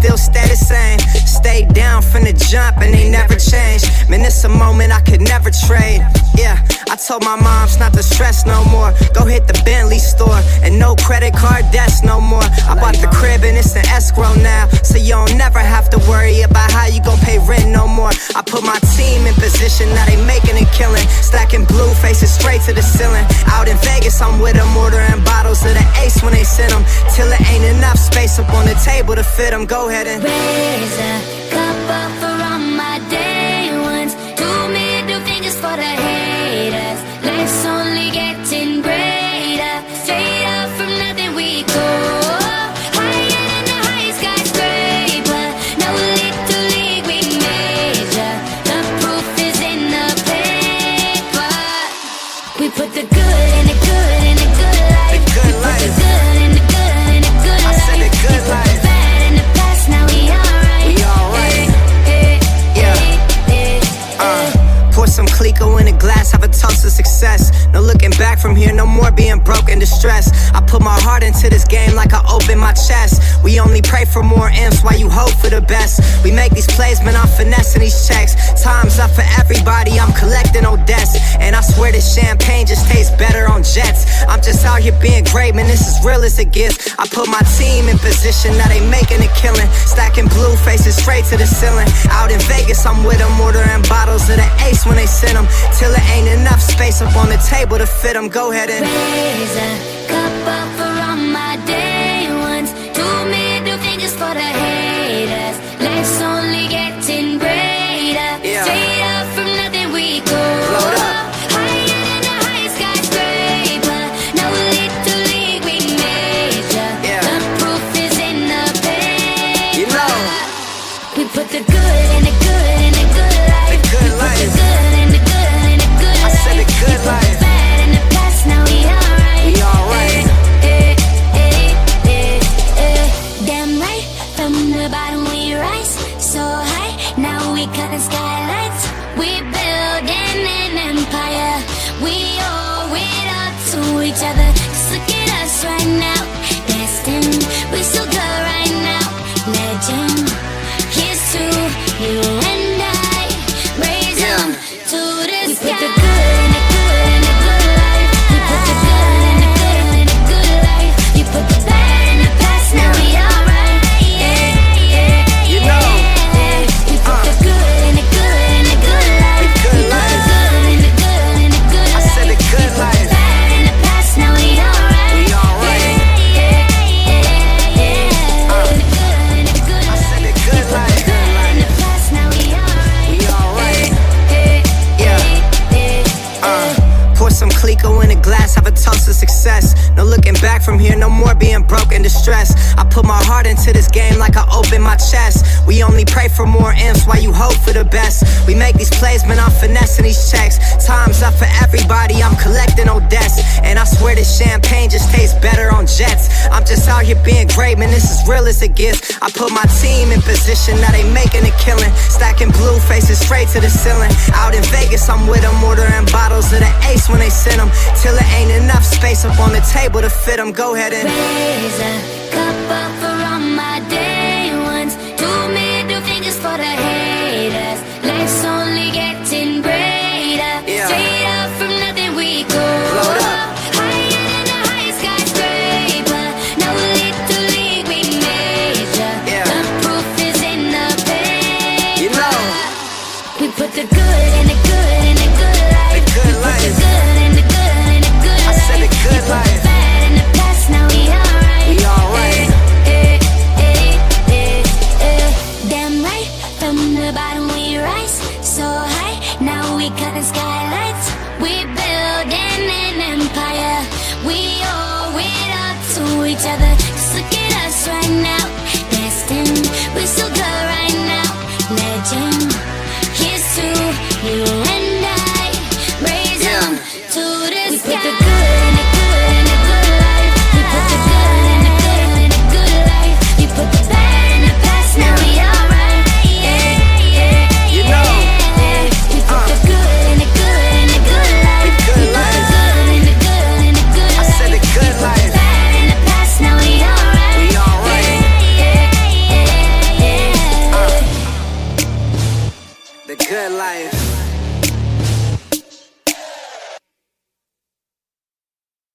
still stay the same. Stay down from the jump and they never change. Man, it's a moment I could never trade. Yeah, I told my moms not to stress no more. Go hit the Bentley store and no credit card debts no more. I bought the crib and it's an escrow now, so you don't never have to worry about how you gon' pay rent no more. I put my team in position, now they making a killing. Stacking blue faces straight to the ceiling. Out in Vegas, I'm with them, ordering bottles of the Ace when they send them, till it ain't enough space up on the table to fit them. Go ahead and raise a cup up for all my day ones. 2 middle fingers for the haters. Life's only getting greater. Straight up from nothing we go. Higher than the highest skyscraper. No little league we major. The proof is in the paper. We put the good in the good in the good life. The good we life. put the good in the good in the good I life. said the good we life. put the bad in the past, now we alright. We alright. Yeah. Pour some Clico in a glass, have a toast to success. No looking back from here, no more being broke and distressed. I put my heart into this game like I open my chest. We only pray for more M's while you hope for the best. We make these plays, man, I'm finessing these checks. Time's up for everybody, I'm collecting old debts. And I swear this champagne just tastes better on jets. I'm just out here being great, man, this is real as it gets. I put my team in position, now they making a killing. Stacking blue faces straight to the ceiling. Out in Vegas, I'm with them, ordering bottles of the Ace when they send them, till it ain't enough space up on the table to fit them. Go ahead and raise a cup up for all my day ones. 2 middle fingers for the haters. Life's only getting greater. Yeah. Straight up from nothing we go. Load up. Higher than the highest skyscraper. No little league we major. Yeah. The proof is in the paper. You know. We put the good in the good in the good life. The good we life. put the good in the good in the good I life. said the good we put life. the bad in the past, now we alright. We alright. Damn right, from the bottom we rise so high. Now we cutting skylights. We building an empire. We owe it up to each other. Just look at us right now. Destined, we so good right now. Legend, here's to you and I. Raise them to the sky. We put the good in the good in the good life. We put the good in the good in the good life. You put the bad in the past, now we alright. You know. We put the good in the good in the good life. The good We put life. the good in the good in the good I life. said the good We put life. the bad in the past, now we alright. We alright. I said the good life. In the past, now we alright. We alright. Pour some Clico in a glass, have a toast to success. No looking back from here, no more being broke and distressed. I put my heart into this game like I open my chest. We only pray for more M's while you hope for the best. We make these plays, man, I'm finessing these checks. Time's up for everybody, I'm collecting old debts. And I swear this champagne just tastes better on jets. I'm just out here being great, man, this is real as it gets. I put my team in position, now they making a killing. Stacking blue faces straight to the ceiling. Out in Vegas, I'm with them, ordering bottles of the Ace when they send them, till it ain't enough space up on the table to fit them. Go ahead and raise a cup up for all my day ones. 2 middle fingers for the haters. Life's only getting greater. Yeah. Straight up from nothing we go. Load up. Higher than the highest skyscraper. No little league we major. Yeah. The proof is in the paper. You know. We put the good in the good in the good life. The good we put life. the good in the good in the good I life. said the good we put life. the bad in the past, now we alright. We alright. Damn right, from the bottom we rise so high. Now we cutting skylights. We building an empire. We owe it up to each other. Just look at us right now. Destined, we so good right now. Legend, here's to you